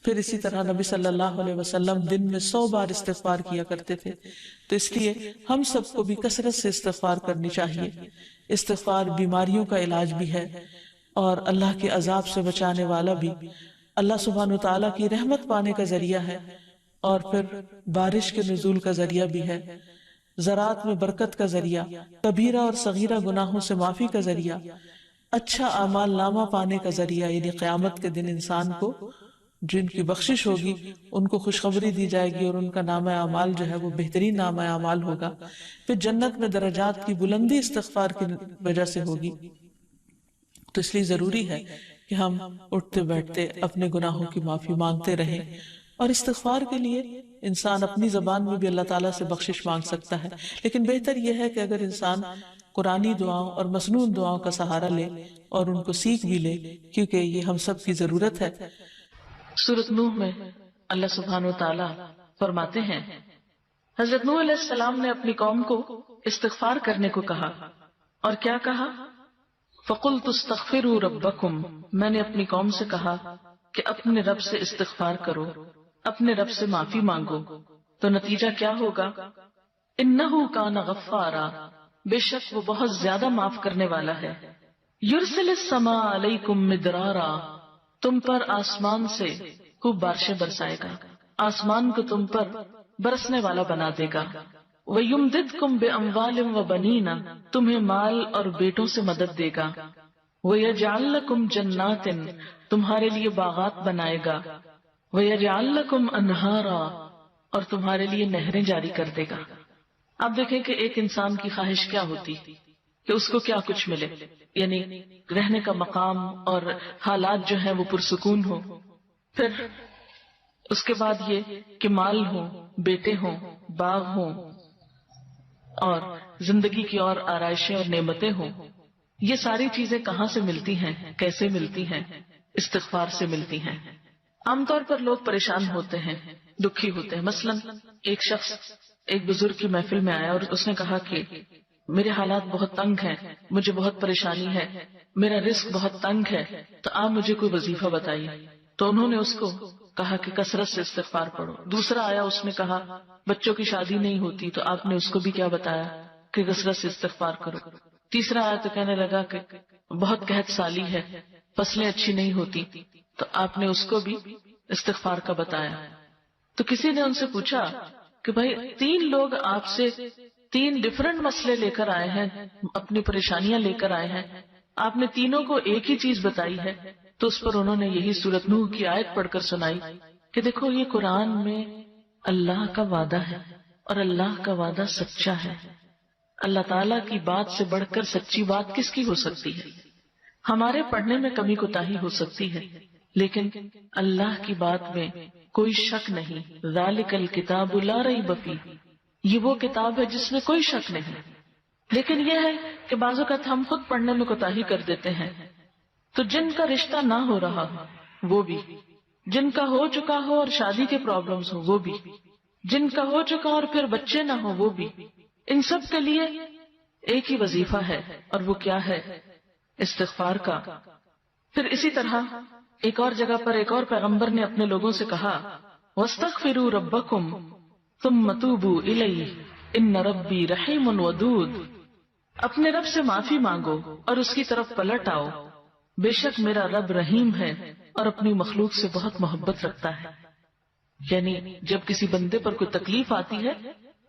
پھر اسی طرح نبی صلی اللہ علیہ وسلم دن میں 100 بار استغفار کیا کرتے تھے. تو اس لیے ہم سب کو بھی کثرت سے استغفار کرنی چاہیے. استغفار بیماریوں کا علاج بھی ہے اور اللہ کے عذاب سے بچانے والا بھی، اللہ سبحانہ وتعالیٰ کی رحمت پانے کا ذریعہ ہے، اور پھر بارش کے نزول کا ذریعہ بھی ہے، زراعت میں برکت کا ذریعہ، کبیرہ اور صغیرہ گناہوں سے معافی کا ذریعہ، اچھا اعمال نامہ پانے کا ذریعہ. یعنی قیامت کے دن انسان کو جن کی بخشش ہوگی ان کو خوشخبری دی جائے گی اور ان کا نامہ اعمال جو ہے وہ بہترین نامہ اعمال ہوگا. پھر جنت میں درجات کی بلندی استغفار کی وجہ سے ہوگی. تو اس لیے ضروری ہے کہ ہم اٹھتے بیٹھتے اپنے گناہوں کی معافی مانگتے رہیں. اور استغفار کے لیے انسان اپنی زبان میں بھی اللہ تعالیٰ سے بخشش مانگ سکتا ہے، لیکن بہتر یہ ہے کہ اگر انسان قرآنی دعاؤں اور مسنون دعاؤں کا سہارا لے اور ان کو سیکھ بھی لے، کیونکہ یہ ہم سب کی ضرورت ہے. سورۃ نوح میں اللہ سبحانہ وتعالیٰ فرماتے ہیں، حضرت نوح علیہ السلام نے اپنی قوم کو استغفار کرنے کو کہا، اور کیا کہا؟ فَقُلْتُ اسْتَغْفِرُوا رَبَّكُمْ، میں نے اپنی قوم سے کہا کہ اپنے رب سے استغفار کرو، اپنے رب سے معافی مانگو. تو نتیجہ کیا ہوگا؟ إِنَّهُ كَانَ غَفَّارًا، بے شک وہ بہت زیادہ معاف کرنے والا ہے. يُرْسِلِ السَّمَاءَ عَلَيْكُمْ مِدْرَارًا، تم پر آسمان سے خوب بارشیں برسائے گا، آسمان کو تم پر برسنے والا بنا دے گا. وَيُمْدِدْكُمْ بِأَمْوَالٍ وَبَنِينَ، تمہیں مال اور بیٹوں سے مدد دے گا. وَيَجْعَلْ لَكُمْ جَنَّاتٍ، تمہارے لیے باغات بنائے گا. وَيَجْعَلْ لَكُمْ أَنْهَارًا، اور تمہارے لیے نہریں جاری کر دے گا. آپ دیکھیں کہ ایک انسان کی خواہش کیا ہوتی کہ اس کو کیا کچھ ملے، یعنی رہنے کا مقام اور حالات جو ہیں وہ پرسکون ہو. پھر اس کے بعد یہ کہ مال ہو، بیٹے ہوں، باغ ہوں، اور زندگی کی اور آرائشیں اور نعمتیں ہوں. یہ ساری چیزیں کہاں سے ملتی ہیں، کیسے ملتی ہیں؟ استغفار سے ملتی ہیں. عام طور پر لوگ پریشان ہوتے ہیں، دکھی ہوتے ہیں. مثلا ایک شخص ایک بزرگ کی محفل میں آیا اور اس نے کہا کہ میرے حالات بہت تنگ ہیں، مجھے بہت پریشانی ہے، میرا رزق بہت تنگ ہے، تو آپ مجھے کوئی وظیفہ بتائیے. تو انہوں نے اس کو کہا کہ کثرت سے استغفار پڑھو. دوسرا آیا، اس نے کہا بچوں کی شادی نہیں ہوتی، تو آپ نے اس کو بھی کیا بتایا کہ کثرت سے استغفار کرو. تیسرا آیا تو کہنے لگا کہ بہت قحط سالی ہے، فصلیں اچھی نہیں ہوتی، تو آپ نے اس کو بھی استغفار کا بتایا. تو کسی نے ان سے پوچھا کہ بھائی 3 لوگ آپ سے 3 ڈفرنٹ مسئلے لے کر آئے ہیں، اپنی پریشانیاں لے کر آئے ہیں، آپ نے تینوں کو ایک ہی چیز بتائی ہے. تو اس پر انہوں نے یہی سورۃ نوح کی آیت پڑھ کر سنائی کہ دیکھو یہ قرآن میں اللہ کا وعدہ ہے اور اللہ کا وعدہ سچا ہے. اللہ تعالیٰ کی بات سے بڑھ کر سچی بات کس کی ہو سکتی ہے؟ ہمارے پڑھنے میں کمی کوتاہی ہو سکتی ہے، لیکن اللہ کی بات میں کوئی شک نہیں. ذالک الکتاب لا ریب فیہ، یہ وہ کتاب ہے جس میں کوئی شک نہیں. لیکن یہ ہے کہ بعض اوقات ہم خود پڑھنے میں کوتاہی کر دیتے ہیں. تو جن کا رشتہ نہ ہو رہا ہو وہ بھی، جن کا ہو چکا ہو اور شادی کے پرابلمز ہو وہ بھی، جن کا ہو چکا اور پھر بچے نہ ہو وہ بھی، ان سب کے لیے ایک ہی وظیفہ ہے، اور وہ کیا ہے؟ استغفار کا. پھر اسی طرح ایک اور جگہ پر ایک اور پیغمبر نے اپنے لوگوں سے کہا وَاسْتَغْفِرُوا رَبَّكُمْ ثُمَّ تُوبُوا إِلَيْهِ إِنَّ رَبِّي رَحِيمٌ وَدُودٌ، اپنے رب سے معافی مانگو اور اس کی طرف پلٹ آؤ، بے شک میرا رب رحیم ہے اور اپنی مخلوق سے بہت محبت رکھتا ہے. یعنی جب کسی بندے پر کوئی تکلیف آتی ہے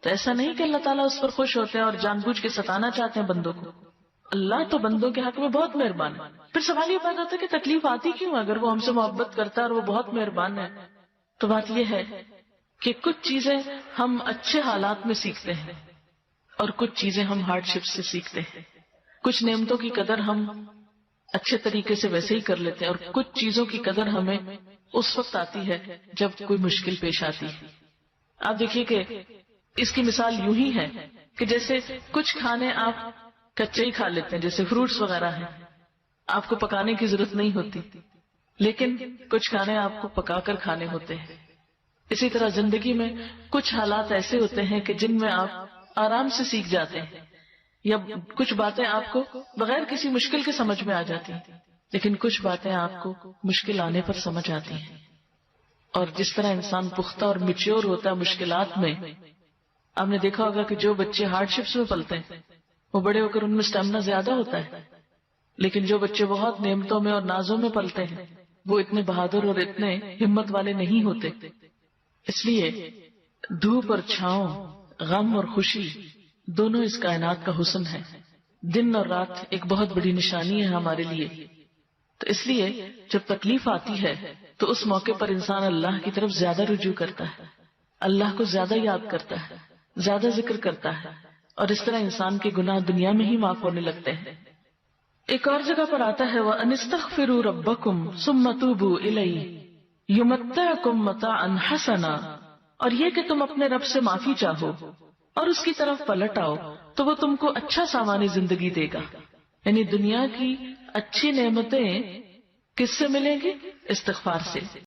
تو ایسا نہیں کہ اللہ تعالیٰ اس پر خوش ہوتے ہیں اور جان بوجھ کے ستانا چاہتے ہیں بندوں کو. اللہ تو بندوں کے حق میں بہت مہربان ہے. پھر سوال یہ پیدا ہوتا ہے کہ تکلیف آتی کیوں؟ اگر وہ ہم سے محبت کرتا ہے اور وہ بہت مہربان ہے. تو بات یہ ہے کہ کچھ چیزیں ہم اچھے حالات میں سیکھتے ہیں اور کچھ چیزیں ہم ہارڈ شپ سے سیکھتے ہیں. کچھ نعمتوں کی قدر ہم اچھے طریقے سے ویسے ہی کر لیتے ہیں، اور کچھ چیزوں کی قدر ہمیں اس وقت آتی ہے جب کوئی مشکل پیش آتی ہے. آپ دیکھیے کہ اس کی مثال یوں ہی ہے کہ جیسے کچھ کھانے آپ کچے ہی کھا لیتے ہیں، جیسے فروٹس وغیرہ ہیں، آپ کو پکانے کی ضرورت نہیں ہوتی، لیکن کچھ کھانے آپ کو پکا کر کھانے ہوتے ہیں. اسی طرح زندگی میں کچھ حالات ایسے ہوتے ہیں کہ جن میں آپ آرام سے سیکھ جاتے ہیں، یا کچھ باتیں آپ کو بغیر کسی مشکل کے سمجھ میں آ جاتی ہیں، لیکن کچھ باتیں آپ کو مشکل آنے پر سمجھ آتی ہیں. اور جس طرح انسان پختہ اور میچور ہوتا ہے مشکلات میں، آپ نے دیکھا ہوگا کہ جو بچے ہارڈ شپس میں پلتے ہیں وہ بڑے ہو کر ان میں اسٹیمنا زیادہ ہوتا ہے، لیکن جو بچے بہت نعمتوں میں اور نازوں میں پلتے ہیں وہ اتنے بہادر اور اتنے ہمت والے نہیں ہوتے. اس لیے دھوپ اور چھاؤں، غم اور خوشی، دونوں اس کائنات کا حسن ہے. دن اور رات ایک بہت بڑی نشانی ہے ہمارے لیے. تو اس لیے جب تکلیف آتی ہے تو اس موقع پر انسان اللہ کی طرف زیادہ رجوع کرتا ہے، اللہ کو زیادہ یاد کرتا ہے، زیادہ ذکر کرتا ہے، اور اس طرح انسان کے گناہ دنیا میں ہی معاف ہونے لگتے ہیں. ایک اور جگہ پر آتا ہے وَأَنِ اسْتَغْفِرُوا رَبَّكُمْ ثُمَّ تُوبُوا إِلَيْهِ يُمَتِّعْكُمْ مَتَاعًا حَسَنًا، اور یہ کہ تم اپنے رب سے معافی چاہو اور اس کی طرف پلٹ آؤ تو وہ تم کو اچھا سامان زندگی دے گا. یعنی دنیا کی اچھی نعمتیں کس سے ملیں گی؟ استغفار سے.